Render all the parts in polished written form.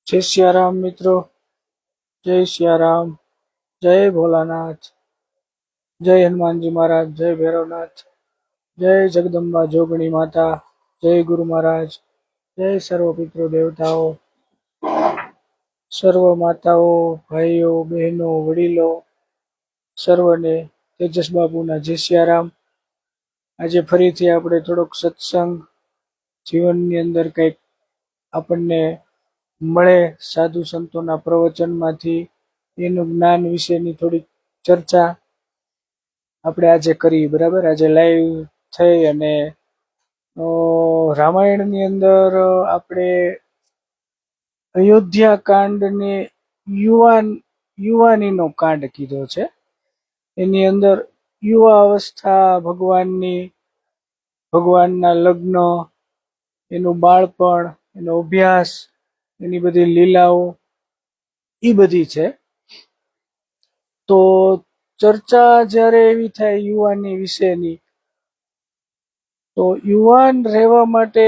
जय सियाराम मित्रों, जय सियाराम, जय भोलानाथ, जय हनुमान जी महाराज, जय भैरवनाथ, जय जगदम्बा जोगणी माता, जय गुरु महाराज, जय सर्व पितृ देवताओं, सर्व माताओं, भाईओ, बहनों, वडीलो सर्वने तेजस बाबूना जय सियाराम। આજે ફરીથી આપણે થોડોક સત્સંગ જીવનની અંદર કંઈક આપણને મળે સાધુ સંતોના પ્રવચનમાંથી એનું જ્ઞાન વિશેની થોડીક ચર્ચા આપણે આજે કરી। બરાબર, આજે લાઈવ થઈ અને રામાયણની અંદર આપણે અયોધ્યા કાંડને યુવાનીનો કાંડ કીધો છે। એની અંદર યુવા અવસ્થા, ભગવાનના લગ્ન, એનું બાળપણ, એનો અભ્યાસ, એની બધી લીલાઓ એ બધી છે। તો ચર્ચા જ્યારે એવી થાય યુવાની વિશેની, તો યુવાન રહેવા માટે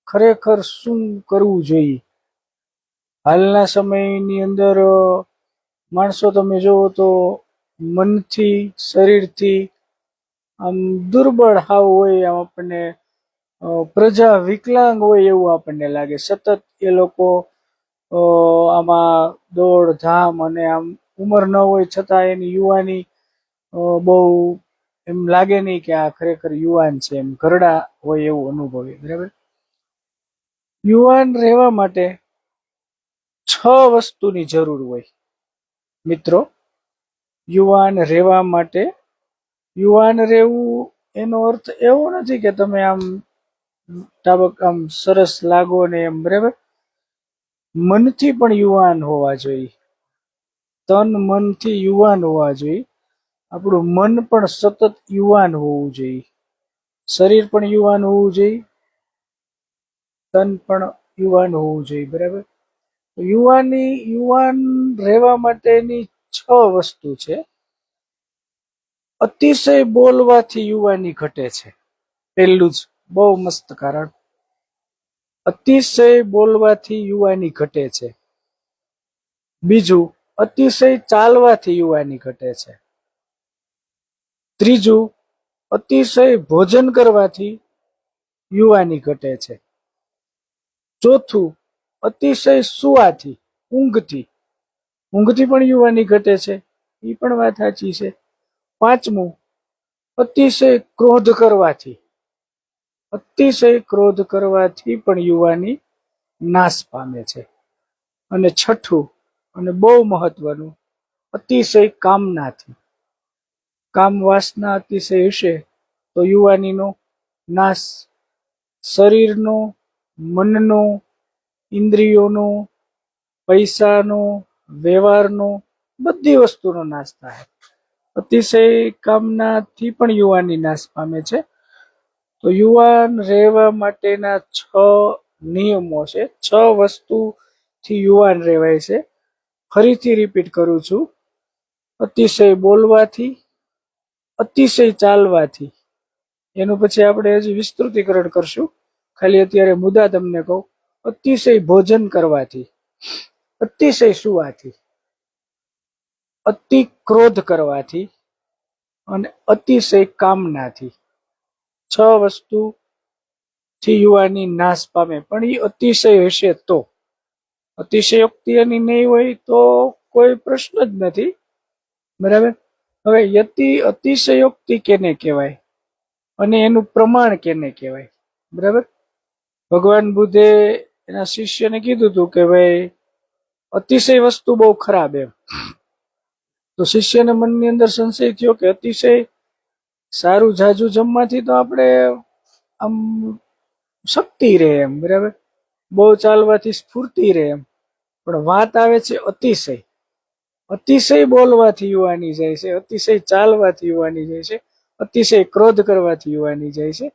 ખરેખર શું કરવું જોઈએ? હાલના સમયની અંદર માણસો તમે જુઓ તો મનથી, શરીરથી આમ દુર્બળ હાવ હોય, આમ આપણને પ્રજા વિકલાંગ હોય એવું આપણને લાગે। સતત એ લોકો આમાં દોડધામ અને આમ ઉંમર ન હોય છતાં એની યુવાની બહુ એમ લાગે નહીં કે આ ખરેખર યુવાન છે, એમ ઘરડા હોય એવું અનુભવે। બરાબર, યુવાન રહેવા માટે 6 વસ્તુની જરૂર હોય મિત્રો। યુવાન રહેવા માટે, યુવાન રહેવું એનો અર્થ એવો નથી કે તમે આમ આમ સરસ લાગો ને એમ। બરાબર, મનથી પણ યુવાન હોવા જોઈએ, તન મનથી યુવાન હોવા જોઈએ। આપણું મન પણ સતત યુવાન હોવું જોઈએ, શરીર પણ યુવાન હોવું જોઈએ, તન પણ યુવાન હોવું જોઈએ। બરાબર, યુવાન રહેવા માટેની 6 વસ્તુ છે। અતિશય બોલવાથી યુવાની ઘટે છે, પહેલું જ બહુ મસ્ત કારણ। અતિશય બોલવાથી યુવાની ઘટે છે। બીજું, અતિશય ચાલવાથી યુવાની ઘટે છે। ત્રીજું, અતિશય ભોજન કરવાથી યુવાની ઘટે છે। ચોથું, અતિશય સુવાથી, ઊંઘથી પણ યુવાની ઘટે છે, એ પણ વાત સાચી છે। પાંચમું, અતિશય ક્રોધ કરવાથી પણ યુવાની નાશ પામે છે। અને છઠ્ઠું અને બહુ મહત્વનું, અતિશય કામનાથી, કામ વાસના અતિશય હશે તો યુવાનીનો નાશ, શરીરનો, મનનો, ઇન્દ્રિયોનો, પૈસાનો, વ્યવહારનો, બધી વસ્તુનો નાશ થાય। અતિશય કામનાથી પણ યુવાની નાશ પામે છે। તો યુવાન રહેવા માટેના 6 નિયમો છે, 6 વસ્તુથી યુવાન રહેવાય છે। ફરીથી રિપીટ કરું છું, અતિશય બોલવાથી, અતિશય ચાલવાથી, એનું પછી આપણે હજી વિસ્તૃતીકરણ કરશું, ખાલી અત્યારે મુદ્દા તમને કહું, અતિશય ભોજન કરવાથી, અતિશય સુવાથી, અતિ ક્રોધ કરવાથી અને અતિશય કામનાથી 6 વસ્તુથી યુવાની નાશ પામે। પણ એ અતિશય હશે તો, અતિશયોક્તિ એની નહીં હોય તો કોઈ પ્રશ્ન જ નથી। બરાબર, હવે અતિશયોક્તિ કેને કહેવાય અને એનું પ્રમાણ કેને કહેવાય? બરાબર, ભગવાન બુદ્ધે એના શિષ્યને કીધું હતું કે ભાઈ અતિશય વસ્તુ બહુ ખરાબ એમ. તો શિષ્યને મનની અંદર સંશય થયો કે અતિશય સારું જાજુ જમવાથી તો આપણે આમ શક્તિ રહે એમ, બરાબર, બહુ ચાલવાથી સ્ફૂર્તિ રહે એમ. પણ વાત આવે છે અતિશય. અતિશય બોલવાથી યુવાની જાય છે, અતિશય ચાલવાથી યુવાની જાય છે, અતિશય ક્રોધ કરવાથી યુવાની જાય છે.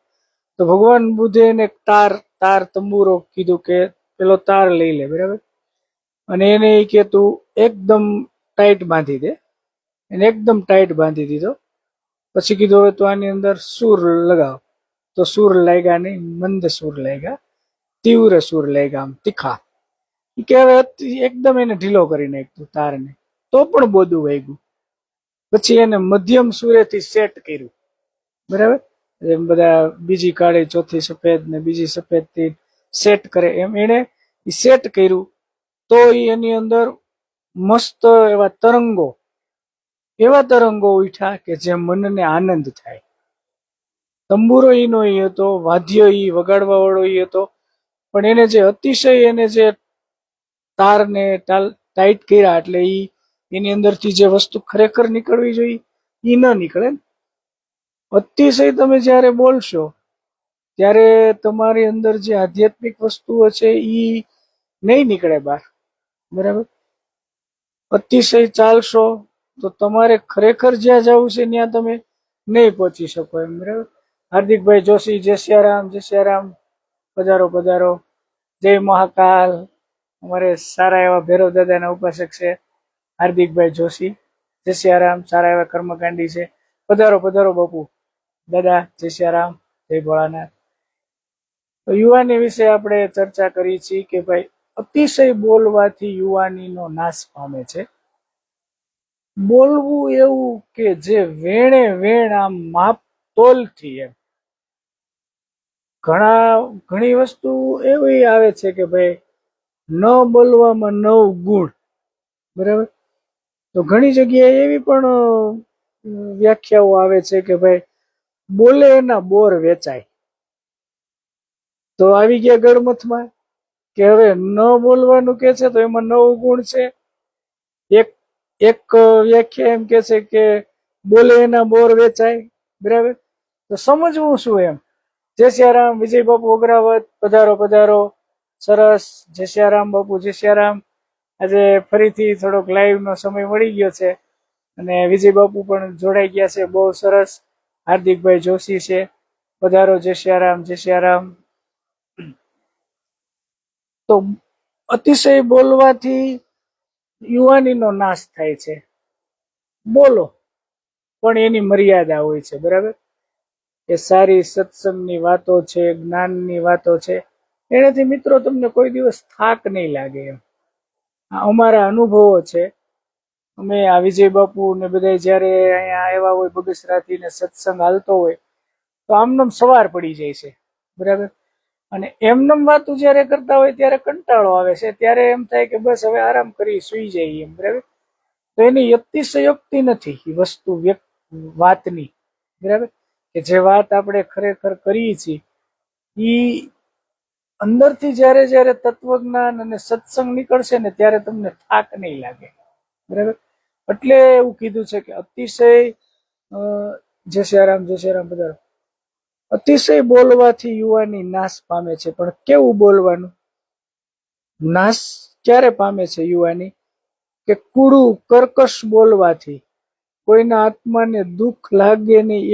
તો ભગવાન બુદ્ધે એને તાર તંબુરો કીધું કે પેલો તાર લઈ લે, બરાબર, અને એને કે તું એકદમ ટાઈટ બાંધી દે. એને એકદમ ટાઈટ બાંધી દીધો. પછી કીધું હવે તું આની અંદર સૂર લગાવ. તો સૂર લાગ્યા નહીં, મંદ સૂર લાગ્યા, તીવ્ર સૂર લાગ્યા, આમ તીખા. કે હવે એકદમ એને ઢીલો કરી નાખ્યું તારને, તો પણ બોધું વાગ્યું. પછી એને મધ્યમ સૂરેથી સેટ કર્યું, બરાબર, એમ બધા બીજી કાળી ચોથી સફેદ ને બીજી સફેદ થી સેટ કરે એમ એને સેટ કર્યું. તો એની અંદર મસ્ત એવા તરંગો ઉઠ્યા કે જે મનને આનંદ થાય. તંબુરો ઈનો ઈ હતો, વાદ્ય ઈ વગાડવા વાળો ઈ હતો, પણ એને જે અતિશય એને જે તારને ટાઈટ કર્યા એટલે એની અંદરથી જે વસ્તુ ખરેખર નીકળવી જોઈએ ઈ ન નીકળે. અતિશય તમે જ્યારે બોલશો ત્યારે તમારી અંદર જે આધ્યાત્મિક વસ્તુઓ છે ઈ નહીં નીકળે બહાર, બરાબર. અતિશય ચાલશો તો તમારે ખરેખર જ્યાં જવું છે ત્યાં તમે નહીં પહોંચી શકો એમ, બરાબર. હાર્દિકભાઈ જોશી, જય સિયારામ, જય સિયારામ, પધારો પધારો, જય મહાકાલ. અમારે સારા એવા ભૈરવ દાદાના ઉપાસક છે હાર્દિકભાઈ જોશી, જય સિયારામ, સારા એવા કર્મકાંડી છે. પધારો પધારો બાપુ દાદા, જય સિયારામ, જય ભોળાનાથ. તો યુવાની વિશે આપણે ચર્ચા કરી છીએ કે ભાઈ અતિશય બોલવાથી યુવાનીનો નાશ પામે છે. બોલવું એવું કે જે વેણે વેણ આમ માપ તોલથી એમ. ઘણી વસ્તુ એવી આવે છે કે ભાઈ ન બોલવામાં 9 ગુણ, બરાબર. તો ઘણી જગ્યાએ એવી પણ વ્યાખ્યાઓ આવે છે કે ભાઈ બોલે એના બોર વેચાય. તો આવી ગયા ગળમથમાં કે હવે ન બોલવાનું કે છે તો એમાં 9 ગુણ છે. એક વ્યાખ્યા એમ કે છે કે બોલે એના બોર વેચાય, બરાબર. તો સમજવું શું એમ. જય સિયારામ, વિજય બાપુ અગ્રાવત, પધારો પધારો, સરસ. જય સિયારામ બાપુ, જય સિયારામ. આજે ફરીથી થોડોક લાઈવ નો સમય મળી ગયો છે અને વિજય બાપુ પણ જોડાઈ ગયા છે, બહુ સરસ. હાર્દિકભાઈ જોશી છે, પધારો, જય સિયારામ, જય સિયારામ. તો અતિશય બોલવાથી યુવાનીનો નાશ થાય છે. બોલો પણ એની મર્યાદા હોય છે, બરાબર. એ સારી સત્સંગની વાતો છે, જ્ઞાનની વાતો છે, એનાથી મિત્રો તમને કોઈ દિવસ થાક નહીં લાગે એમ. અમારા અનુભવો છે. અમે આ વિજય બાપુ ને બધા જયારે અહીંયા આવ્યા હોય બગસરાથી ને સત્સંગ હાલતો હોય તો આમનામ સવાર પડી જાય છે, બરાબર. અને એમનેમ વાતું જયારે કરતા હોય ત્યારે કંટાળો આવે છે, ત્યારે એમ થાય કે બસ હવે આરામ કરી સુઈ જાય એમ, બરાબર. તો એની અતિશયોક્તિ નથી એ વસ્તુ વાતની, બરાબર. કે જે વાત આપણે ખરેખર કરીએ છીએ ઈ અંદરથી જયારે જયારે તત્વજ્ઞાન અને સત્સંગ નીકળશે ને ત્યારે તમને થાક નહીં લાગે, બરાબર. એટલે એવું કીધું છે કે અતિશય જય સિયારામ, જય સિયારામ, પધારો. અતિશય બોલવાથી યુવાની નાશ પામે છે. પણ કેવું બોલવાનું? નાશ ક્યારે પામે છે યુવાની? કે કૂડું કર્કશ બોલવાથી, કોઈના આત્માને દુઃખ લાગે નહીં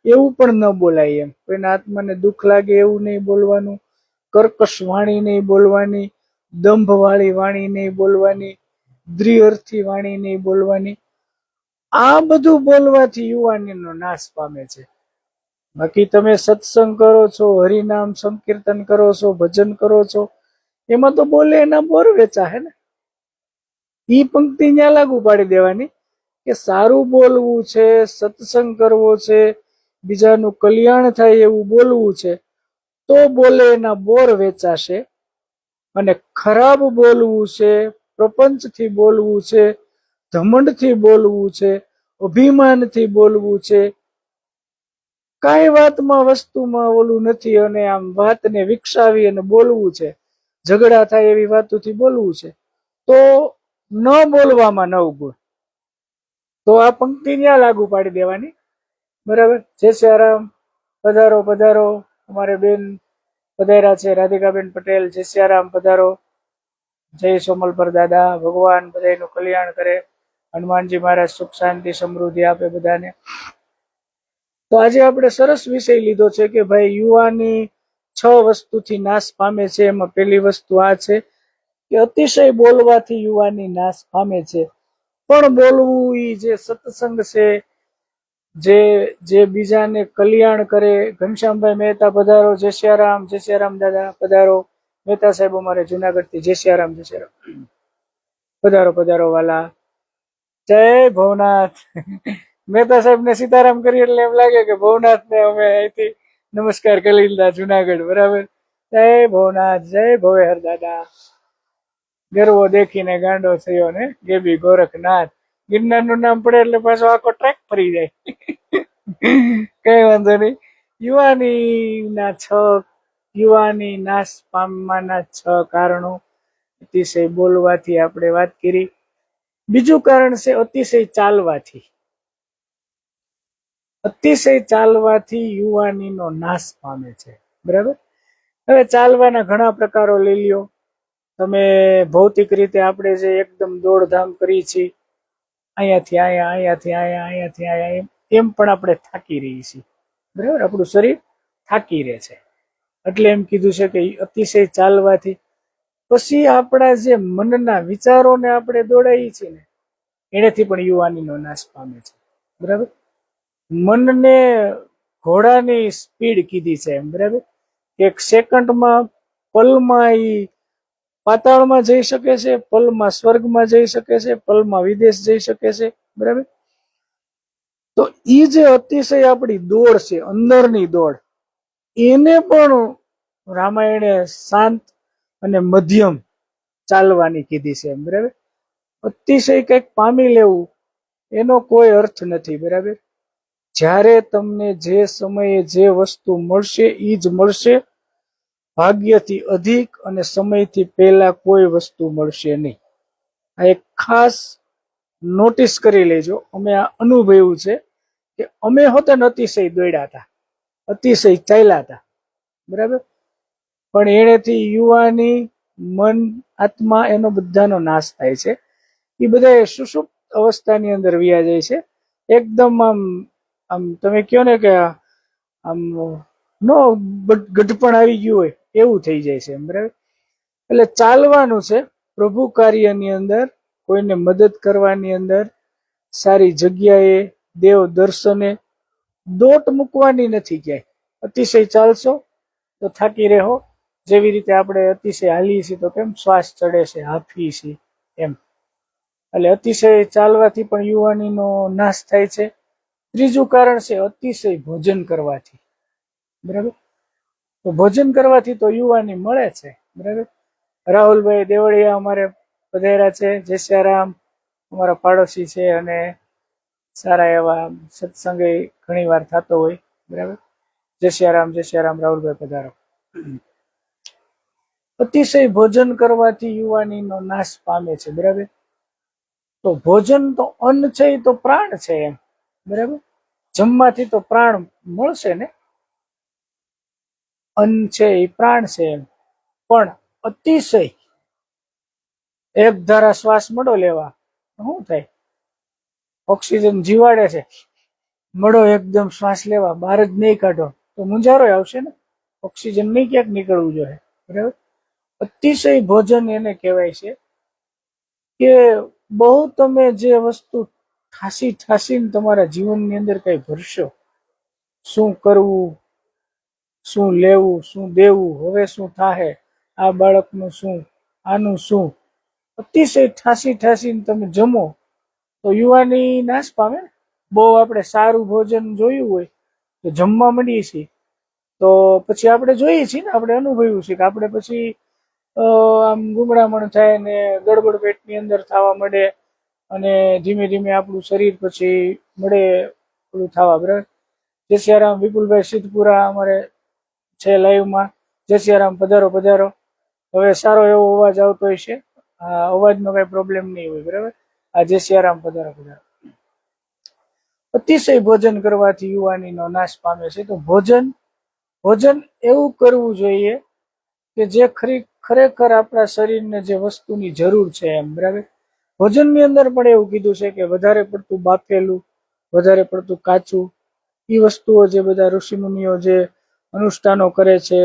એવું પણ ન બોલાય એમ. કોઈના આત્માને દુઃખ લાગે એવું નહીં બોલવાનું, કર્કશ વાણી નહીં બોલવાની, દંભ વાળી વાણી નહીં બોલવાની, દ્રિઅર્થી વાણી નહીં બોલવાની. આ બધું બોલવાથી યુવાનીનો નાશ પામે છે. બાકી તમે સત્સંગ કરો છો, હરિનામ સંકીર્તન કરો છો, ભજન કરો છો, એમાં તો બોલે એના બોર વેચા હે ને. ઈ પંક્તિ ત્યાં લાગુ પાડી દેવાની કે સારું બોલવું છે, સત્સંગ કરવો છે, બીજાનું કલ્યાણ થાય એવું બોલવું છે, તો બોલે એના બોર વેચાશે. અને ખરાબ બોલવું છે, પ્રપંચથી બોલવું છે, ધમંડથી બોલવું છે, અભિમાનથી બોલવું છે, કાંઈ વાતમાં વસ્તુમાં ઓલું નથી અને આમ વાતને વિકસાવી અને બોલવું છે, ઝઘડા થાય એવી વાતોથી બોલવું છે, તો ન બોલવામાં 9 ગુણ. તો આ પંક્તિ ત્યાં લાગુ પાડી દેવાની. બરાબર. જય સિયારામ. પધારો પધારો. અમારે બેન પધાર્યા છે, રાધિકાબેન પટેલ. જય સિયારામ. પધારો. જય સોમલપર દાદા. ભગવાન બધાનું કલ્યાણ કરે. હનુમાનજી મહારાજ સુખ શાંતિ સમૃદ્ધિ આપે બધાને. તો આજે આપણે સરસ વિષય લીધો છે કે ભાઈ યુવાની 6 વસ્તુથી નાશ પામે છે. એમાં પહેલી વસ્તુ આ છે કે અતિશય બોલવાથી યુવાની નાશ પામે છે. પણ બોલવું એ જે સત્સંગ છે, જે જે બીજાને કલ્યાણ કરે. ઘનશ્યામભાઈ મહેતા પધારો. જય સિયારામ. જય સિયારામ દાદા. પધારો. મહેતા સાહેબ અમારે જુનાગઢથી. જય સિયારામ. જય સિયારામ. પધારો પધારો વાલા. જય ભવનાથ. મહેતા સાહેબ ને સીતારામ કરી એટલે એમ લાગે કે ભવનાથ ને અમે અહીંથી નમસ્કાર કરી લીધા જુનાગઢ. બરાબર. જય ભવનાથ. જય ભવેહર દાદા. ગરવો દેખીને ગાંડો થયો ને ગેબી ગોરખનાથ. ગિરનાર નું નામ પડે એટલે પાછો આખો ટ્રેક ફરી જાય. કઈ વાંધો નહીં. યુવાની નાશ પામવાના 6 કારણો. અતિશય બોલવાથી આપણે વાત કરી. બીજું કારણ છે અતિશય ચાલવાથી. અતિશય ચાલવાથી યુવાનીનો નાશ પામે છે. બરાબર. હવે ચાલવાના ઘણા પ્રકારો લઈ લ્યો તમે. ભૌતિક રીતે આપણે જે એકદમ દોડધામ કરી છીએ, અહીંયાથી અહીંયા, અહીંયાથી અહીંયા, અહીંયાથી અહીંયા, એમ પણ આપણે થાકી રહીએ છીએ. બરાબર. આપણું શરીર થાકી રહે છે. એટલે એમ કીધું છે કે અતિશય ચાલવાથી. પછી આપણા જે મનના વિચારોને આપણે દોડાઈએ છીએ ને, એનાથી પણ યુવાનીનો નાશ પામે છે. બરાબર. મનને ઘોડાની સ્પીડ કીધી છે એમ. બરાબર. એક સેકન્ડમાં, પલમાં ઈ પાતાળમાં જઈ શકે છે, પલમાં સ્વર્ગમાં જઈ શકે છે, પલમાં વિદેશ જઈ શકે છે. બરાબર. તો ઈ જે અતિશય આપણી દોડ છે, અંદરની દોડ, એને પણ રામાયણે શાંત અને મધ્યમ ચાલવાની કીધી છે. બરાબર. અતિશય કંઈક પામી લેવું એનો કોઈ અર્થ નથી. બરાબર. જ્યારે તમને જે સમયે જે વસ્તુ મળશે ઈ જ મળશે. ભાગ્યથી અધિક અને સમયથી પહેલા કોઈ વસ્તુ મળશે નહીં. આ એક ખાસ નોટિસ કરી લેજો. અમે આ અનુભવ્યું છે કે અમે હોતે ને અતિશય દોડ્યા હતા, અતિશય ચાલ્યા હતા. બરાબર. પણ એનેથી યુવાની, મન, આત્મા એનો બધાનો નાશ થાય છે. એ બધા સુષુપ્ત અવસ્થાની અંદર વ્યા જાય છે. એકદમ આમ આમ તમે કહો ને કે આમ નો ગઢપણ આવી ગયું હોય એવું થઈ જાય છે. બરાબર. એટલે ચાલવાનું છે પ્રભુ કાર્યની અંદર, કોઈને મદદ કરવાની અંદર, સારી જગ્યાએ, દેવ દર્શને. દોટ મૂકવાની નથી ક્યાંય. અતિશય ચાલશો તો થાકી રહો. જેવી રીતે આપણે અતિશય હાલીએ છીએ તો કેમ શ્વાસ ચડે છે, હાંફીએ છીએ એમ. એટલે અતિશય ચાલવાથી પણ યુવાનીનો નાશ થાય છે. ત્રીજું કારણ છે અતિશય ભોજન કરવાથી. બરાબર. તો ભોજન કરવાથી તો યુવાની મળે છે. બરાબર. રાહુલભાઈ દેવળિયા અમારે પધાર્યા છે. જય સિયારામ. અમારા પાડોશી છે અને સારા એવા સત્સંગે ઘણી વાર થતો હોય. બરાબર. જય સિયારામ. જય સિયારામ. રાહુલભાઈ પધારો. અતિશય ભોજન કરવાથી યુવાનીનો નાશ પામે છે. બરાબર. તો ભોજન તો અન્ન છે એ તો પ્રાણ છે એમ. બરાબર. જમવાથી તો પ્રાણ મળશે ને. અન્ન છે એ પ્રાણ છે એમ. પણ અતિશય એક ધારા શ્વાસ મળો લેવા શું થાય? ઓક્સિજન જીવાડે છે. મળો એકદમ શ્વાસ લેવા, બહાર જ નહીં કાઢો તો મુંજારો આવશે ને. ઓક્સિજન નહીં ક્યાંક નીકળવું જોઈએ. બરાબર. અતિશય ભોજન એને કહેવાય છે કે બહુ તમે જે વસ્તુ ઠાસી ઠાસીને તમારા જીવનની અંદર કઈ ભરશો, શું કરવું, શું લેવું, શું દેવું, હવે શું થાહે, આ બાળકનું શું, આનું શું, અતિશય ઠાસી ઠાસીને તમે જમો તો યુવાની નાશ પામે. બહુ આપણે સારું ભોજન જોયું હોય તો જમવા માંડીએ છીએ તો પછી આપણે જોઈએ છીએ ને, આપણે અનુભવ્યું છે કે આપણે પછી આમ ગુંગળામણ થાય ને ગડબડ પેટની અંદર થવા માંડે અને ધીમે ધીમે આપણું શરીર પછી મળે ઓલું થવા. બરાબર. જય સિયારામ. વિપુલભાઈ સિદ્ધપુરા અમારે છે લાઈવમાં. જય સિયારામ. પધારો પધારો. હવે સારો એવો અવાજ આવતો હોય છે. આ અવાજનો કઈ પ્રોબ્લેમ નહીં હોય. બરાબર. આ જય સિયારામ. પધારો પધારો. અતિશય ભોજન કરવાથી યુવાનીનો નાશ પામે છે. તો ભોજન એવું કરવું જોઈએ કે જે ખરેખર આપણા શરીરને જે વસ્તુની જરૂર છે એમ. બરાબર. ભોજનની અંદર પણ એવું કીધું છે કે વધારે પડતું બાફેલું, વધારે પડતું કાચું, એ વસ્તુઓ જે બધા ઋષિમુનિઓ જે અનુષ્ઠાનો કરે છે,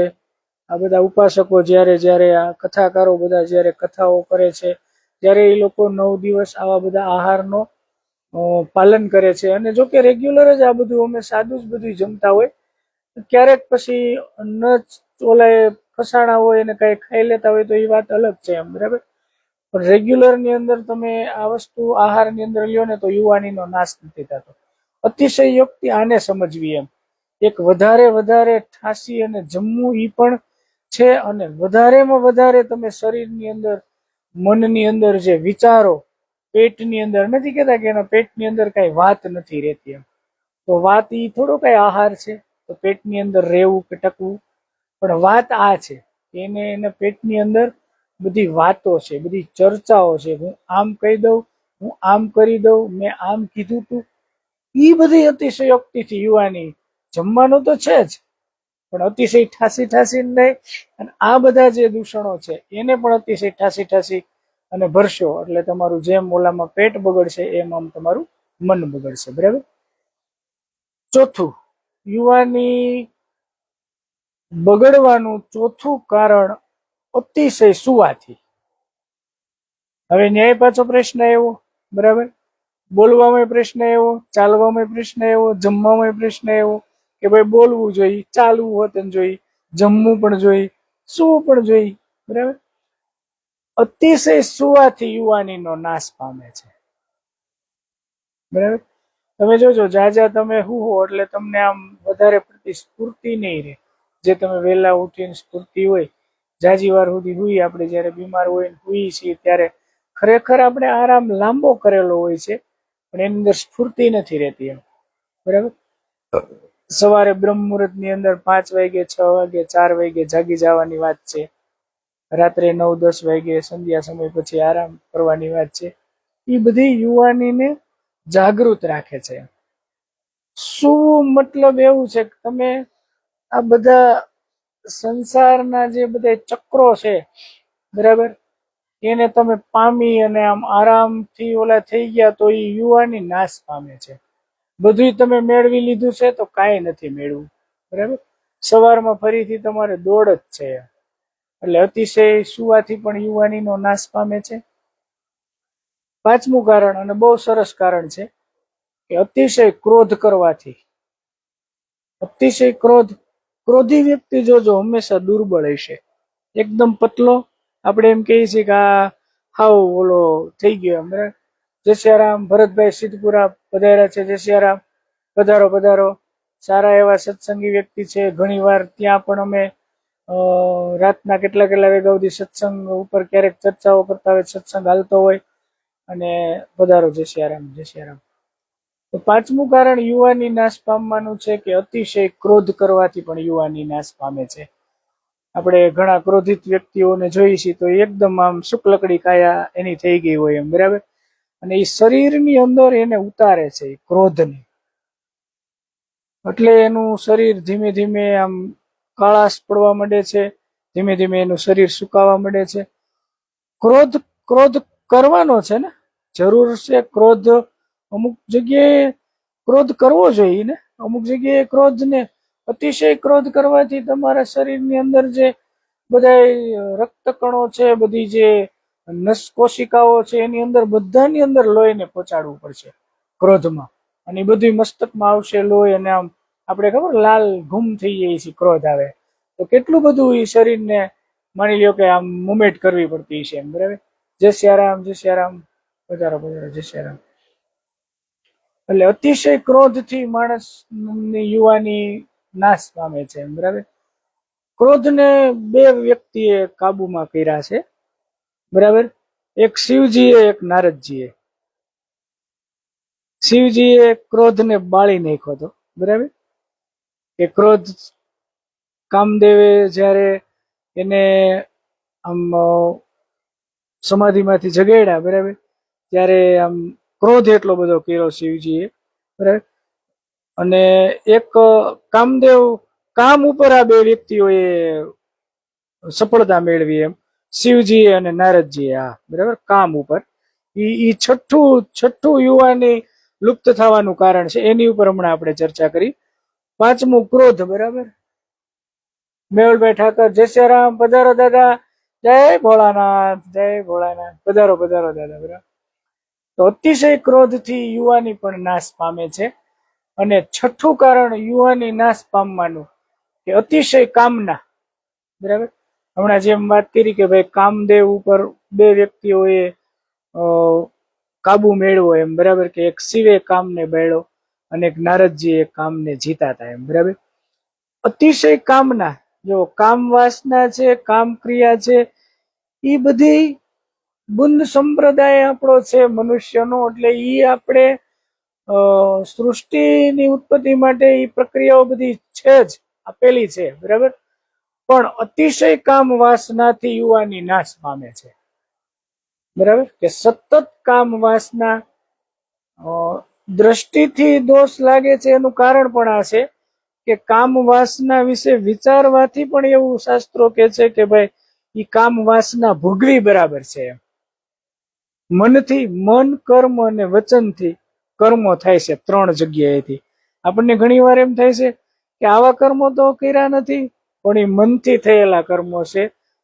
આ બધા ઉપાસકો જ્યારે આ કથાકારો બધા જ્યારે કથાઓ કરે છે ત્યારે એ લોકો 9 દિવસ આવા બધા આહારનો પાલન કરે છે. અને જો કે રેગ્યુલર જ આ બધું અમે સાદું જ બધું જમતા હોય, ક્યારેક પછી ન ઓલા ફસાણા હોય અને કઈ ખાઈ લેતા હોય તો એ વાત અલગ છે એમ. બરાબર. પણ રેગ્યુલર ની અંદર તમે આ વસ્તુ આહારની અંદર લ્યો ને તો યુવાનીનો નાશ નથી થતો. અતિશયોક્તિ આને સમજવી એમ. એક વધારે ઠાસી અને જમવું ઈ પણ છે, અને વધારેમાં વધારે તમે શરીરની અંદર, મનની અંદર જે વિચારો, પેટની અંદર નથી કહેતા કે એના પેટની અંદર કઈ વાત નથી રહેતી એમ. તો વાત ઈ થોડો કઈ આહાર છે તો પેટની અંદર રહેવું કે ટકવું, પણ વાત આ છે કે એના પેટની અંદર બધી વાતો છે, બધી ચર્ચાઓ છે. હું આમ કહી દઉં, હું આમ કરી દઉં, મેં આમ કીધું તું, ઈ બધી અતિશયોક્તિથી યુવાની. જમવાનું તો છે જ, પણ અતિશય ઠાસી નહીં. અને આ બધા જે દૂષણો છે એને પણ અતિશય ઠાસી અને ભરશો એટલે તમારું જેમ ઓલામાં પેટ બગડશે એમ આમ તમારું મન બગડશે. બરાબર. ચોથું, યુવાની બગડવાનું ચોથું કારણ અતિશય સુવાથી. હવે ન્યાય પાછો પ્રશ્ન એવો. બરાબર. બોલવામાં પ્રશ્ન એવો, ચાલવામાં પ્રશ્ન એવો, જમવામાં પ્રશ્ન એવો કે ભાઈ બોલવું જોઈએ, ચાલવું હોત જોઈએ, જમવું પણ જોઈએ, સૂવું પણ જોઈએ. બરાબર. અતિશય સુવાથી યુવાનીનો નાશ પામે છે. બરાબર. તમે જોજો જાજા તમે હુવો એટલે તમને આમ વધારે પડતી સ્ફૂર્તિ નહીં રહે. જે તમે વહેલા ઉઠીને સ્ફૂર્તિ હોય, જાજી વાર સુધી હુઈ, આપણે જયારે બીમાર હોય હુઈ છીએ ત્યારે ખરેખર આપણે આરામ લાંબો કરેલો હોય છે, પણ એની અંદર સ્ફૂર્તિ નથી રહેતી એમ. બરાબર. સવારે બ્રહ્મ મુહૂર્ત ની અંદર 5 વાગે, 6 વાગે, 4 વાગે જાગી જવાની વાત છે. રાત્રે 9-10 વાગે સંધ્યા સમય પછી આરામ કરવાની વાત છે. એ બધી યુવાનીને જાગૃત રાખે છે. શું મતલબ એવું છે કે તમે આ બધા સંસારના જે બધા ચક્રો છે, બરાબર, એને તમે પામી અને આમ આરામથી ઓલા થઈ ગયા તો એ યુવાની નાશ પામે છે. બધું તમે મેળવી લીધું છે તો કાંઈ નથી મેળવું. બરાબર. સવારમાં ફરીથી તમારે દોડ જ છે. એટલે અતિશય સુવાથી પણ યુવાનીનો નાશ પામે છે. પાંચમું કારણ, અને બહુ સરસ કારણ છે, કે અતિશય ક્રોધ કરવાથી. અતિશય ક્રોધી વ્યક્તિ જોજો હંમેશા દુર્બળ હશે. એકદમ પતલો, આપણે એમ કહીએ છીએ કે આ હાવ ઓલો થઈ ગયો. બરાબર. જય સિયારામ. ભરતભાઈ સિદ્ધપુરા પધાર્યા છે. જય સિયારામ. પધારો પધારો. સારા એવા સત્સંગી વ્યક્તિ છે. ઘણી વાર ત્યાં પણ અમે રાતના કેટલા વાગ્યા સુધી સત્સંગ ઉપર ક્યારેક ચર્ચાઓ કરતા હોય, સત્સંગ હાલતો હોય. અને પધારો. જય સિયારામ. જય સિયારામ. તો પાંચમું કારણ યુવાની નાશ પામવાનું છે કે અતિશય ક્રોધ કરવાથી પણ યુવાની નાશ પામે છે. આપણે ઘણા ક્રોધિત વ્યક્તિઓને જોઈએ છીએ તો એકદમ આમ શુક્લકડી કાયા એની થઈ ગઈ હોય એમ. બરાબર. અને એ શરીરની અંદર એને ઉતારે છે ક્રોધને, એટલે એનું શરીર ધીમે ધીમે આમ કાળાશ પડવા માંડે છે. ધીમે ધીમે એનું શરીર સુકાવા માંડે છે. ક્રોધ કરવાનો છે ને, જરૂર છે ક્રોધ. અમુક જગ્યાએ ક્રોધ કરવો જોઈએ ને, અમુક જગ્યાએ ક્રોધને અતિશય ક્રોધ કરવાથી તમારા શરીરની અંદર જે બધા રક્તકણો છે, બધી જે નસ કોશિકાઓ છે, એની અંદર બધાની અંદર લોહીને પહોંચાડવું પડશે ક્રોધમાં. અને એ બધું મસ્તકમાં આવશે લોહી, અને આમ આપણે ખબર લાલ ઘૂમ થઈ જાય છે ક્રોધ આવે તો કેટલું બધું એ શરીરને માની લ્યો કે આમ મુવમેન્ટ કરવી પડતી છે એમ. બરાબર. જય સિયારામ. જય સિયારામ. પધારો પધારો. જય સિયારામ. એટલે અતિશય ક્રોધથી માણસની યુવાની નાશ પામે છે. બરાબર. ક્રોધને બે વ્યક્તિએ કાબુમાં કર્યા છે. બરાબર. એક શિવજીએ, એક નારદજીએ. શિવજીએ ક્રોધને બાળી નાખ્યો હતો. બરાબર. કે ક્રોધ કામદેવે જ્યારે એને આમ સમાધિમાંથી જગાડ્યા, બરાબર, ત્યારે આમ ક્રોધ એટલો બધો કર્યો શિવજીએ, બરાબર. અને એક કામદેવ કામ ઉપર આ બે વ્યક્તિઓએ સફળતા મેળવી, એમ શિવજીએ અને નારદજીએ, હા બરાબર, કામ ઉપર. ઈ છઠ્ઠું યુવાની લુપ્ત થવાનું કારણ છે, એની ઉપર હમણાં આપણે ચર્ચા કરી. પાંચમું ક્રોધ, બરાબર. મેહુલભાઈ ઠાકર, જય શ્રી રામ, પધારો દાદા, જય ભોળાનાથ, જય ભોળાનાથ, પધારો પધારો દાદા, બરાબર. તો અતિશય ક્રોધથી યુવાની પણ નાશ પામે છે. અને છઠ્ઠું કારણ યુવાની નાશ પામવાનું કે અતિશય કામના, બરાબર. હમણાં જેમ વાત કરી કે ભાઈ કામદેવ ઉપર બે વ્યક્તિઓએ કાબુ મેળવો, એમ બરાબર, કે એક શિવે કામને બેળો અને એક નારદજી એ કામને જીતાતા, એમ બરાબર. અતિશય કામના, જો કામ વાસના છે, કામ ક્રિયા છે, એ બધી બુંદ સંપ્રદાય આપણો છે મનુષ્યનો, એટલે ઈ આપણે સૃષ્ટિની ઉત્પત્તિ માટે એ પ્રક્રિયાઓ બધી છે જ, આપેલી છે, બરાબર. પણ અતિશય કામ વાસનાથી યુવાની નાશ પામે છે, બરાબર. કે સતત કામ વાસના, દ્રષ્ટિથી દોષ લાગે છે એનું કારણ પણ આ છે કે કામ વાસના વિશે વિચારવાથી પણ એવું શાસ્ત્રો કે છે કે ભાઈ ઈ કામ વાસના ભોગવી બરાબર છે. મનથી, મન, કર્મ અને વચનથી કર્મો થાય છે ત્રણ જગ્યાએથી. આપણને ઘણી વાર એમ થાય છે કે આવા કર્મો તો કર્યા નથી, પણ એ મનથી થયેલા કર્મો છે,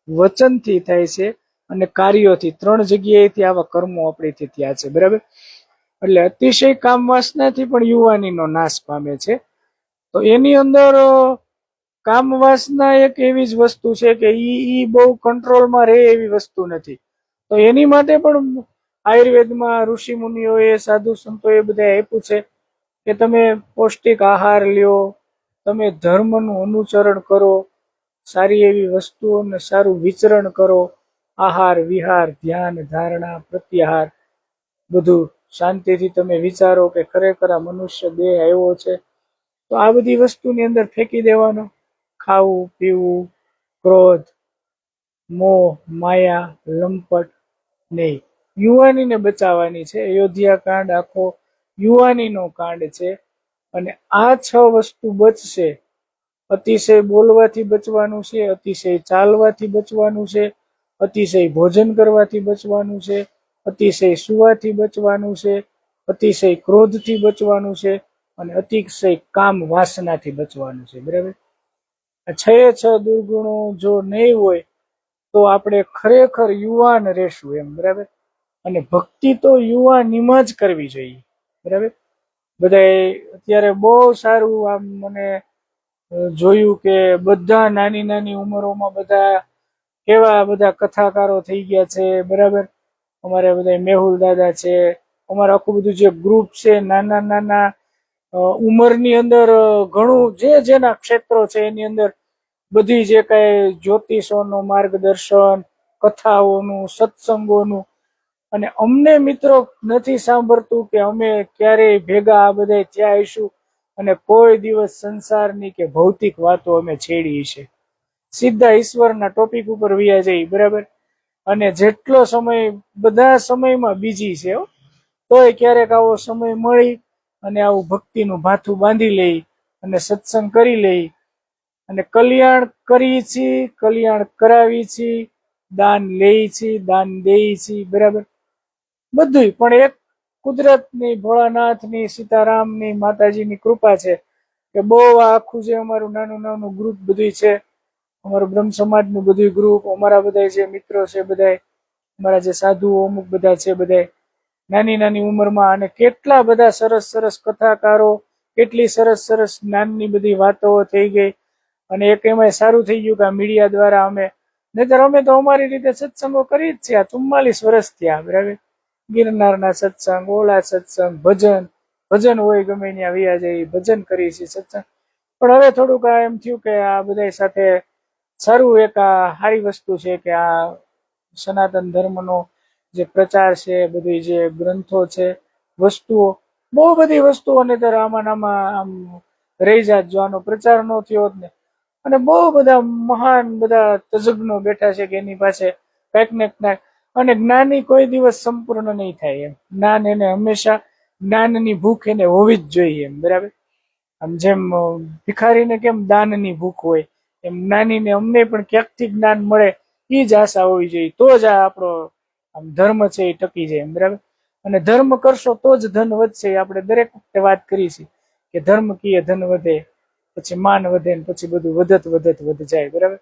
વચનથી થાય છે અને કાર્યોથી, ત્રણ જગ્યાએથી આવા કર્મો આપણીથી થયા છે, બરાબર. એટલે અતિશય કામ વાસનાથી પણ યુવાનીનો નાશ પામે છે. તો એની અંદર કામ વાસના એક એવી જ વસ્તુ છે કે ઈ બહુ કંટ્રોલમાં રહે એવી વસ્તુ નથી. તો એની માટે પણ આયુર્વેદમાં ઋષિ મુનિઓએ, સાધુ સંતોએ બધા આપ્યું છે કે તમે પૌષ્ટિક આહાર લ્યો, તમે ધર્મનું અનુસરણ કરો, સારી એવી વસ્તુઓને સારું વિચરણ કરો, આહાર વિહાર ધ્યાન ધારણા પ્રત્યાહાર બધું શાંતિથી તમે વિચારો કે ખરેખર આ મનુષ્ય દેહ આવ્યો છે, તો આ બધી વસ્તુની અંદર ફેંકી દેવાનો. ખાવું પીવું, ક્રોધ, મોહ, માયા, લંપટ નહીં. યુવાનીને બચાવવાની છે. અયોધ્યા કાંડ આખો યુવાનીનો કાંડ છે. અને આ 6 વસ્તુ બચશે. અતિશય બોલવાથી બચવાનું છે, અતિશય ચાલવાથી બચવાનું છે, અતિશય ભોજન કરવાથી બચવાનું છે, અતિશય સુવાથી બચવાનું છે, અતિશય ક્રોધથી બચવાનું છે અને અતિશય કામ વાસનાથી બચવાનું છે, બરાબર. આ 6 દુર્ગુણો જો નહીં હોય તો આપણે ખરેખર યુવાન રહેશું, એમ બરાબર. અને ભક્તિ તો યુવાનીમાં જ કરવી જોઈએ, બરાબર. બધાય અત્યારે બહુ સારું આમ મને જોયું કે બધા નાની નાની ઉંમરોમાં બધા કેવા બધા કથાકારો થઈ ગયા છે, બરાબર. અમારે બધા મેહુલ દાદા છે, અમારે આખું બધું જે ગ્રુપ છે, નાના નાના ઉંમરની અંદર ઘણું જે જેના ક્ષેત્રો છે એની અંદર બધી જે કઈ જ્યોતિષોનું માર્ગદર્શન, કથાઓનું, સત્સંગોનું, અને અમને મિત્રો નથી સાંભળતું કે અમે ક્યારેય ભેગા આ બધા ત્યાં આવીશું અને કોઈ દિવસ સંસારની કે ભૌતિક વાતો અમે છેડી છે. સીધા ઈશ્વરના ટોપિક ઉપર વ્યા જઈ, બરાબર. અને જેટલો સમય, બધા સમયમાં બીજી છે, તોય ક્યારેક આવો સમય મળી અને આવું ભક્તિનું ભાથું બાંધી લઈ અને સત્સંગ કરી લઈ અને કલ્યાણ કરી છી, કલ્યાણ કરાવી છી, દાન લેઈ છી, દાન દેઈ છી, બરાબર. બધું પણ એક કુદરતની, ભોળાનાથની, સીતારામની, માતાજીની કૃપા છે કે બહુ આખું જે અમારું નાનું નાનું ગ્રુપ બધું છે, અમારું બ્રહ્મ સમાજનું બધું ગ્રુપ, અમારા બધા જે મિત્રો છે, બધા અમારા જે સાધુઓ અમુક બધા છે, બધા નાની નાની ઉંમરમાં, અને કેટલા બધા સરસ સરસ કથાકારો, કેટલી સરસ સરસ જ્ઞાનની બધી વાતો થઈ ગઈ. અને એક એમાંય સારું થઈ ગયું કે આ મીડિયા દ્વારા નહીતર અમે તો અમારી રીતે સત્સંગો કરી જ છે આ 44 વર્ષથી, આ બરાબર. ગિરનારના સત્સંગ, ઓલા સત્સંગ, ભજન હોય ગમે ત્યાં વ્યા જાય, ભજન કરી છે, સત્સંગ. પણ હવે થોડુંક આ એમ થયું કે આ બધા સાથે સારું, એક આ સારી વસ્તુ છે કે આ સનાતન ધર્મનો જે પ્રચાર છે, બધી જે ગ્રંથો છે, વસ્તુઓ, બહુ બધી વસ્તુઓ, નહીતર આમાં આમ રહી જાત જો આનો પ્રચાર ન થયો હોત ને. અને બહુ બધા મહાન બધા તજજ્ઞો બેઠા છે કે એની પાસે કંઈક ને કંઈક. અને જ્ઞાની કોઈ દિવસ સંપૂર્ણ નહીં થાય એમ. જ્ઞાન એને હંમેશા જ્ઞાનની ભૂખ એને હોવી જ જોઈએ એમ. બરાબર. આમ જેમ ભિખારીને કેમ દાનની ભૂખ હોય એમ જ્ઞાનીને અમને પણ ક્યાંકથી જ્ઞાન મળે એ જ આશા હોવી જોઈએ. તો જ આ આપણો આમ ધર્મ છે એ ટકી જાય એમ. બરાબર. અને ધર્મ કરશો તો જ ધન વધશે. આપણે દરેક વખતે વાત કરી છે કે ધર્મ કીએ ધન વધે, પછી માન વધે, ને પછી બધું વધત વધ જાય. બરાબર.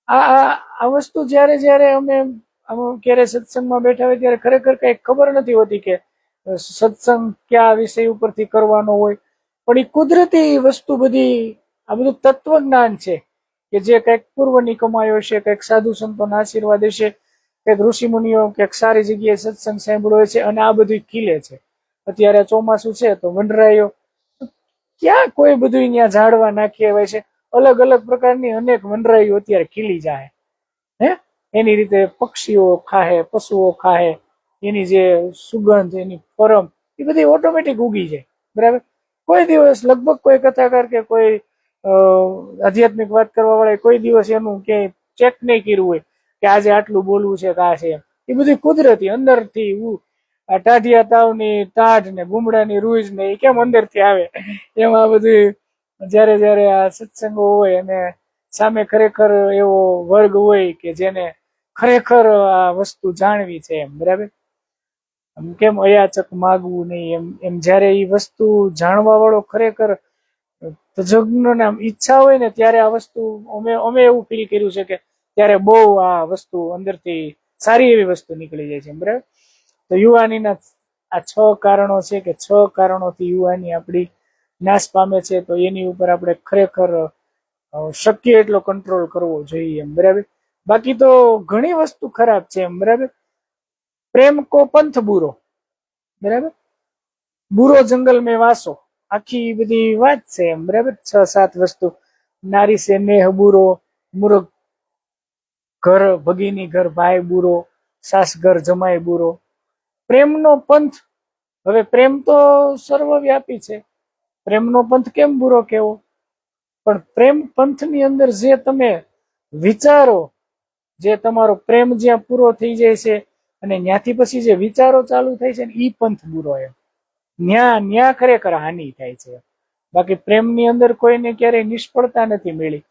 આ વસ્તુ જયારે જયારે અમે ક્યારે સત્સંગમાં બેઠા હોય ત્યારે ખરેખર કઈ ખબર નથી હોતી કે સત્સંગ કયા વિષય ઉપરથી કરવાનો હોય. પણ એ કુદરતી વસ્તુ બધી, આ બધું તત્વજ્ઞાન છે કે જે કંઈક પૂર્વની કમાયો છે, કંઈક સાધુ સંતોના આશીર્વાદ હશે, કંઈક ઋષિ મુનિઓ કંઈક સારી જગ્યાએ સત્સંગ સાંભળ્યો છે અને આ બધું ખીલે છે. અત્યારે ચોમાસું છે તો વનરાયો ક્યાં કોઈ બધું અહીંયા ઝાડવા નાખી હોય છે. અલગ અલગ પ્રકારની અનેક વનરાઈઓ અત્યારે ખીલી જાય. હે એની રીતે પક્ષીઓ ખાહે, પશુઓ ખાહે, એની જે સુગંધ, એની પરમ, એ બધી ઓટોમેટિક ઉગી જાય. બરાબર. કોઈ દિવસ લગભગ કોઈ કથાકાર કે કોઈ આધ્યાત્મિક વાત કરવા વાળા કોઈ દિવસ એનું ક્યાંય ચેક નહીં કર્યું હોય કે આજે આટલું બોલવું છે કે આ છે. એ બધી કુદરતી અંદરથી આ ટાઢિયા તાવની ટાઢ ને ગુમડાની રૂજ ને એ કેમ અંદરથી આવે એમાં બધું જયારે જયારે આ સત્સંગો હોય અને સામે ખરેખર એવો વર્ગ હોય કે જેને ખરેખર આ વસ્તુ જાણવી છે એમ. બરાબર. કેમ અયાચક માગવું નહીં એમ. એમ જયારે એ વસ્તુ જાણવા વાળો ખરેખર તજજ્ઞોને આમ ઈચ્છા હોય ને ત્યારે આ વસ્તુ અમે એવું ફીલ કર્યું છે કે ત્યારે બહુ આ વસ્તુ અંદરથી સારી એવી વસ્તુ નીકળી જાય છે. બરાબર. તો યુવાનીના આ 6 કારણો છે કે 6 કારણોથી યુવાની આપણી નાશ પામે છે. તો એની ઉપર આપણે ખરેખર શક્ય એટલો કંટ્રોલ કરવો જોઈએ એમ. બરાબર. બાકી તો ઘણી વસ્તુ ખરાબ છે એમ. બરાબર. પ્રેમ કો પંથ બુરો. બરાબર. બુરો જંગલ મેં વાસો, આખી બધી વાત છે એમ. બરાબર. 6-7 વસ્તુ. નારી સે નેહ બુરો, મૂર્ખ ઘર ભગીની ઘર ભાઈ બુરો, સાસ ઘર જમાય બુરો. પ્રેમનો પંથ. હવે પ્રેમ તો સર્વવ્યાપી છે. પ્રેમનો પંથ કેમ બુરો કેવો? પણ પ્રેમ પંથની અંદર જે તમે વિચારો, જે તમારો પ્રેમ જ્યાં પૂરો થઈ જાય છે અને ત્યાંથી પછી જે વિચારો ચાલુ થાય છે ને ઈ પંથ બુરો એમ. ન્યા ખરેખર હાનિ થાય છે. બાકી પ્રેમની અંદર કોઈને ક્યારેય નિષ્ફળતા નથી મળી.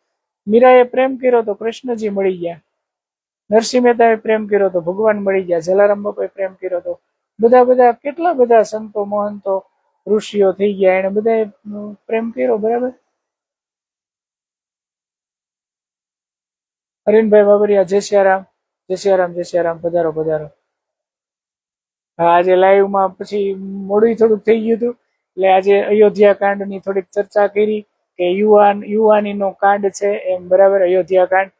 મીરાએ પ્રેમ કર્યો તો કૃષ્ણજી મળી ગયા. નરસિંહ મહેતાએ પ્રેમ કર્યો તો ભગવાન મળી ગયા. જલારામ બાપાએ પ્રેમ કર્યો તો બધા કેટલા બધા સંતો, મહંતો, ઋષિઓ થઈ ગયા. એને બધાએ પ્રેમ કર્યો. બરાબર. અરવિંદભાઈ બાબરિયા, જય સિયારામ. જય સિયારામ. જય સિયારામ. પધારો પધારો. હા, આજે લાઈવમાં પછી મોડું થોડુંક થઈ ગયું હતું એટલે આજે અયોધ્યા કાંડની થોડીક ચર્ચા કરી કે યુવાનીનો કાંડ છે એમ. બરાબર. અયોધ્યા કાંડ.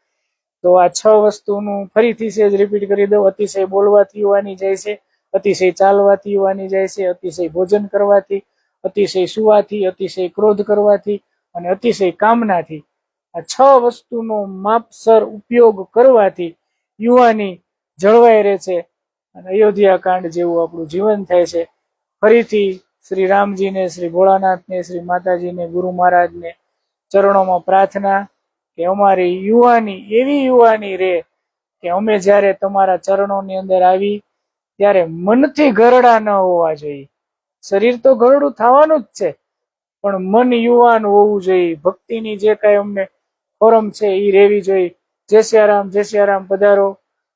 તો આ 6 વસ્તુનું ફરીથી સેજ રિપીટ કરી દઉં. અતિશય બોલવાથી યુવાની જાય છે, અતિશય ચાલવાથી યુવાની જાય છે, અતિશય ભોજન કરવાથી, અતિશય સુવાથી, અતિશય ક્રોધ કરવાથી અને અતિશય કામનાથી. આ 6 વસ્તુનો માપસર ઉપયોગ કરવાથી યુવાની જળવાઈ રહે છે અને અયોધ્યા કાંડ જેવું આપણું જીવન થાય છે. ફરીથી શ્રી રામજીને, શ્રી ભોળાનાથને, શ્રી માતાજીને, ગુરુ મહારાજને ચરણોમાં પ્રાર્થના કે અમારી યુવાની એવી યુવાની રે કે અમે જ્યારે તમારા ચરણોની અંદર આવી ત્યારે મનથી ઘરડા ન હોવા જોઈએ. શરીર તો ઘરડું થવાનું જ છે પણ મન યુવાન હોવું જોઈએ. ભક્તિની જે કાંઈ અમને ફોરમ છે એ રેવી જોઈએ. જય સિયારામ. જય સિયારામ. પધારો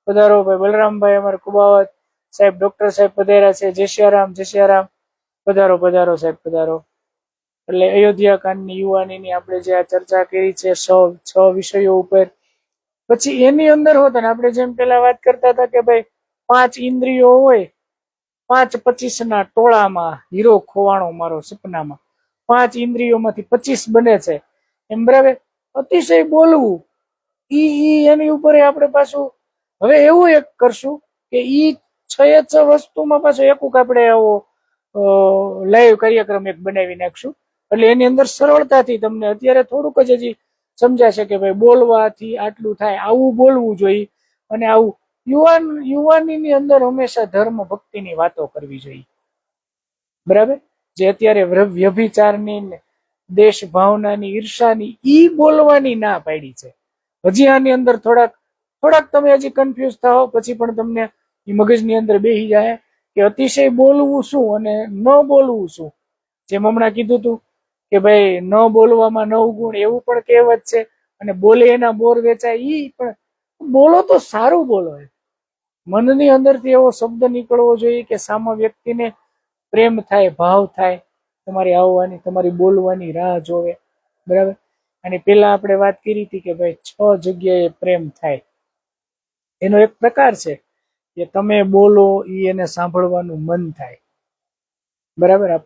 પધારો. ભાઈ બલરામભાઈ અમારે કુબાવત સાહેબ, ડોક્ટર સાહેબ પધાર્યા છે. જય સિયારામ. જય સિયારામ. પધારો પધારો સાહેબ, પધારો. એટલે અયોધ્યા કાંડની યુવાનીની આપણે જે આ ચર્ચા કરી છે 6 વિષયો ઉપર. પછી એની અંદર હોત ને આપણે જેમ પેલા વાત કરતા હતા કે ભાઈ 5 ઇન્દ્રિયો હોય, 5-25 ટોળામાં હીરો ખોવાણો મારો સપનામાં. 5 ઇન્દ્રિયોમાંથી 25 બને છે એમ. બરાબર. અતિશય બોલવું ઈ એની ઉપર આપણે પાછું હવે એવું એક કરશું કે ઈ 6 વસ્તુમાં પાછું એકુક આપણે આવો લાઈવ કાર્યક્રમ એક બનાવી નાખશું. એટલે એની અંદર સરળતાથી તમને અત્યારે થોડુંક જ હજી સમજાશે કે ભાઈ બોલવાથી આટલું થાય, આવું બોલવું જોઈએ અને આવું. યુવાનીની અંદર હંમેશા ધર્મ ભક્તિની વાતો કરવી જોઈએ. બરાબર. જે અત્યારે વ્યભિચારની દેશ ભાવનાની, ઈર્ષાની, ઈ બોલવાની ના પાડી છે. હજી આની અંદર થોડાક તમે હજી કન્ફ્યુઝ થાઓ, પછી પણ તમને ઈ મગજની અંદર બેસી જાય કે અતિશય બોલવું શું અને ન બોલવું શું. જેમ હમણાં કીધું હતું કે ભાઈ ન બોલવામાં 9 ગુણ, એવું પણ કહેવત છે. અને બોલે એના બોર વેચાય, ઈ પણ બોલો તો સારું બોલો. મનની અંદરથી એવો શબ્દ નીકળવો જોઈએ કે સામા વ્યક્તિને પ્રેમ થાય, ભાવ થાય, તમારી આવવાની, તમારી બોલવાની રાહ જોવે. બરાબર. અને પેલા આપણે વાત કરી હતી કે ભાઈ 6 જગ્યાએ પ્રેમ થાય. એનો એક પ્રકાર છે કે તમે બોલો ઈ એને સાંભળવાનું મન થાય. બરાબર. આ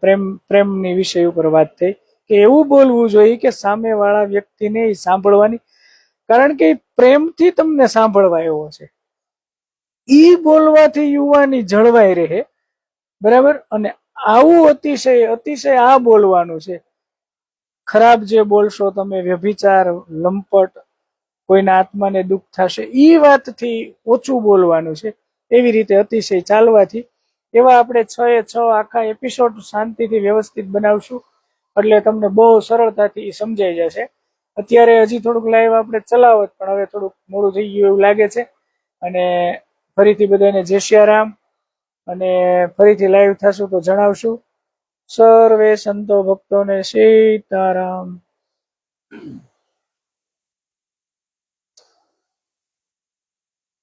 પ્રેમની વિષય ઉપર વાત થઈ કે એવું બોલવું જોઈએ કે સામે વાળા વ્યક્તિને સાંભળવાની, કારણ કે પ્રેમથી તમને સાંભળવા એવો છે. ઈ બોલવાથી યુવાની જળવાઈ રહે. બરાબર. અને આવું અતિશય આ બોલવાનું છે. ખરાબ જે બોલશો તમે, વ્યભિચાર, લંપટ, કોઈના આત્માને દુઃખ થશે, ઈ વાતથી ઓછું બોલવાનું છે. એવી રીતે અતિશય ચાલવાથી. એવા આપણે 6 એ 6 આખા એપિસોડ શાંતિથી વ્યવસ્થિત બનાવશું, એટલે તમને બહુ સરળતાથી સમજાઈ જશે. અત્યારે હજી થોડુંક લાઈવ આપણે ચલાવત, પણ હવે થોડુંક મોડું થઈ ગયું એવું લાગે છે. અને ફરીથી બધાને જય શ્રી રામ. અને ફરીથી લાઈવ થશું તો જણાવશું. સર્વે સંતો ભક્તોને સીતારામ.